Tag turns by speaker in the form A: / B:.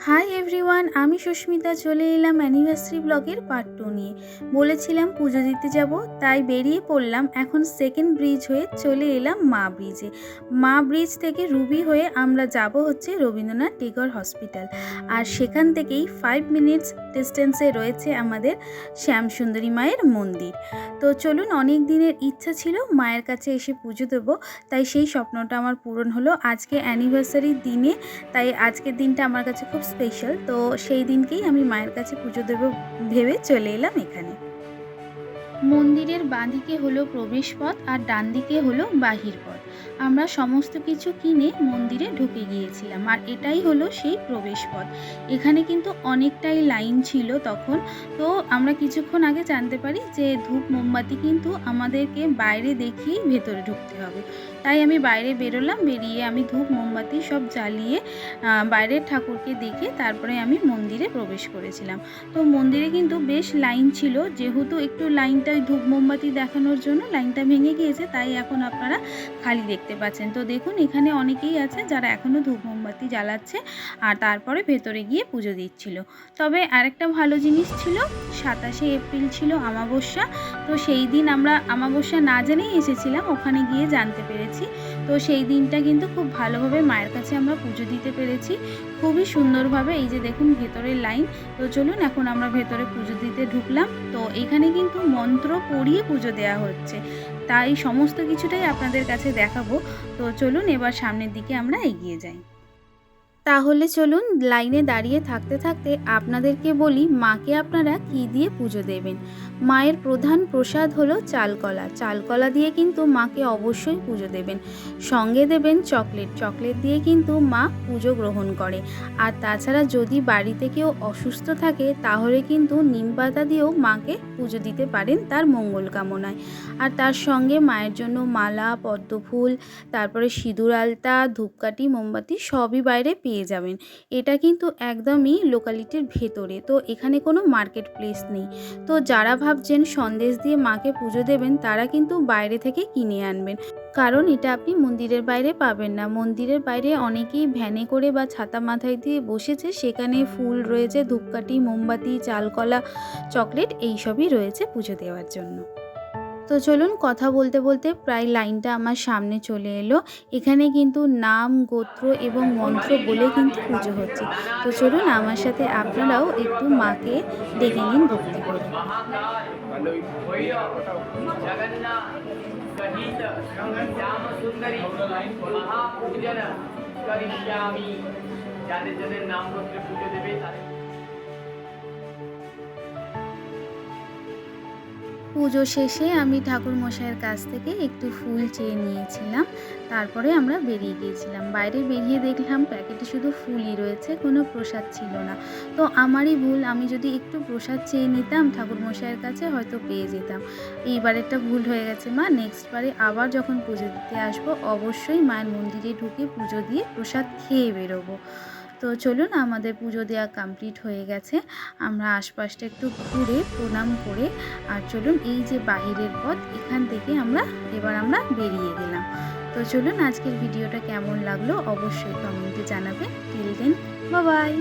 A: Hi everyone, আমি সুস্মিতা চলে এলাম অ্যানিভার্সারি ব্লগের পার্ট 2 নিয়ে। বলেছিলাম পুজো দিতে যাব, তাই বেরিয়ে পড়লাম। এখন সেকেন্ড ব্রিজ হয়ে চলে এলাম মা ব্রিজে। মা ব্রিজ থেকে রুবি হয়ে আমরা যাব হচ্ছে রবীন্দ্রনাথ টেগোর হসপিটাল, আর সেখান থেকেই 5 মিনিটস ডিস্টেন্সে রয়েছে আমাদের শ্যামসুন্দরী মায়ের মন্দির। তো চলুন, অনেক দিনের ইচ্ছা ছিল মায়ের কাছে এসে পুজো দেবো, তাই সেই স্বপ্নটা আমার পূরণ হলো আজকে অ্যানিভার্সারির দিনে। তাই আজকের দিনটা আমার কাছে খুব স্পেশাল। তো সেই দিনকেই আমি মায়ের কাছে পুজো দেবো ভেবে চলে এলাম এখানে। মন্দিরের বাঁদিকে হলো প্রবেশ পথ আর ডান দিকে হলো বাহির পথ। আমরা সমস্ত কিছু কিনে মন্দিরে ঢুকে গিয়েছিলাম, আর এটাই হলো সেই প্রবেশ পথ। এখানে কিন্তু অনেকটাই লাইন ছিল তখন। তো আমরা কিছুক্ষণ আগে জানতে পারি যে ধূপ মোমবাতি কিন্তু আমাদেরকে বাইরে দেখিয়েই ভেতরে ঢুকতে হবে। তাই আমি বাইরে বেরোলাম, বেরিয়ে আমি ধূপ মোমবাতি সব জ্বালিয়ে বাইরের ঠাকুরকে দেখে তারপরে আমি মন্দিরে প্রবেশ করেছিলাম। তো মন্দিরে কিন্তু বেশ লাইন ছিল, যেহেতু একটু লাইনটা ওই ধূপ মোমবাতি দেখানোর জন্য লাইনটা ভেঙে গিয়েছে, তাই এখন আপনারা খালি দেখতে পাচ্ছেন। তো দেখুন, এখানে অনেকেই আছে যারা এখনও ধূপ মোমবাতি জ্বালাচ্ছে আর তারপরে ভেতরে গিয়ে পুজো দিচ্ছিল। তবে আরেকটা ভালো জিনিস ছিল, 27শে এপ্রিল ছিল অমাবস্যা। তো সেই দিন আমরা অমাবস্যা না জেনেই এসেছিলাম, ওখানে গিয়ে জানতে পেরেছি। তো সেই দিনটা কিন্তু খুব ভালোভাবে মায়ের কাছে আমরা পুজো দিতে পেরেছি, খুবই সুন্দরভাবে। এই যে দেখুন ভেতরের লাইন। তো চলুন, এখন আমরা ভেতরে পুজো দিতে ঢুকলাম। তো এখানে কিন্তু মন্ত্র পড়িয়ে পুজো দেওয়া হচ্ছে, তাই সমস্ত কিছুটাই আপনাদের কাছে দেখাবো। তো চলুন, এবার সামনের দিকে আমরা এগিয়ে যাই। তাহলে চলুন, লাইনে দাঁড়িয়ে থাকতে থাকতে আপনাদেরকে বলি মাকে আপনারা কী দিয়ে পুজো দেবেন। মায়ের প্রধান প্রসাদ হলো চালকলা। চালকলা দিয়ে কিন্তু মাকে অবশ্যই পুজো দেবেন। সঙ্গে দেবেন চকলেট। চকলেট দিয়ে কিন্তু মা পুজো গ্রহণ করে। আর তাছাড়া যদি বাড়িতে কেউ অসুস্থ থাকে, তাহলে কিন্তু নিমপাতা দিয়েও মাকে পুজো দিতে পারেন তার মঙ্গল কামনায়। আর তার সঙ্গে মায়ের জন্য মালা, পদ্মফুল, তারপরে সিঁদুর আলতা, ধূপকাঠি, মোমবাতি সবই বাইরে পেয়ে যাবেন। এটা কিন্তু একদমই লোকালিটির ভেতরে, তো এখানে কোনো মার্কেট প্লেস নেই। তো যারা ভাবছেন সন্দেশ দিয়ে মাকে পুজো দেবেন, তারা কিন্তু বাইরে থেকে কিনে আনবেন, কারণ এটা আপনি মন্দিরের বাইরে পাবেন না। মন্দিরের বাইরে অনেকেই ভ্যানে করে বা ছাতা মাথায় দিয়ে বসেছে, সেখানে ফুল রয়েছে, ধূপকাঠি, মোমবাতি, চালকলা, চকলেট এইসবই রয়েছে পুজো দেওয়ার জন্য। তো চলুন, কথা বলতে বলতে প্রায় লাইনটা আমার সামনে চলে এলো। এখানে কিন্তু নাম, গোত্র এবং মন্ত্র বলে কিন্তু পুজো হচ্ছে। তো চলুন, আমার সাথে আপনারাও একটু মাকে ডেকে নিন ভক্তি করে। যাদের যাদের নাম গোত্রে পুজো দেবে তাদের পুজো শেষে আমি ঠাকুরমশাইয়ের কাছ থেকে একটু ফুল চেয়ে নিয়েছিলাম, তারপরে আমরা বেরিয়ে গিয়েছিলাম। বাইরে বেরিয়ে দেখলাম প্যাকেটে শুধু ফুলই রয়েছে, কোনো প্রসাদ ছিল না। তো আমারই ভুল, আমি যদি একটু প্রসাদ চেয়ে নিতাম ঠাকুরমশাইয়ের কাছে, হয়তো পেয়ে যেতাম। এইবার একটা ভুল হয়ে গেছে মা, নেক্সট বারে আবার যখন পুজো দিতে আসবো, অবশ্যই মায়ের মন্দিরে ঢুকে পুজো দিয়ে প্রসাদ খেয়ে বেরোবো। তো চলুন, আমাদের পুজো দেওয়া কমপ্লিট হয়ে গেছে। আমরা আশপাশটা একটু ঘুরে প্রণাম করে, আর চলুন, এই যে বাহিরের পথ, এখান থেকে এবার আমরা বেরিয়ে গেলাম। তো চলুন, আজকের ভিডিওটা কেমন লাগলো অবশ্যই কমেন্টে জানাবেন। Till then, bye by.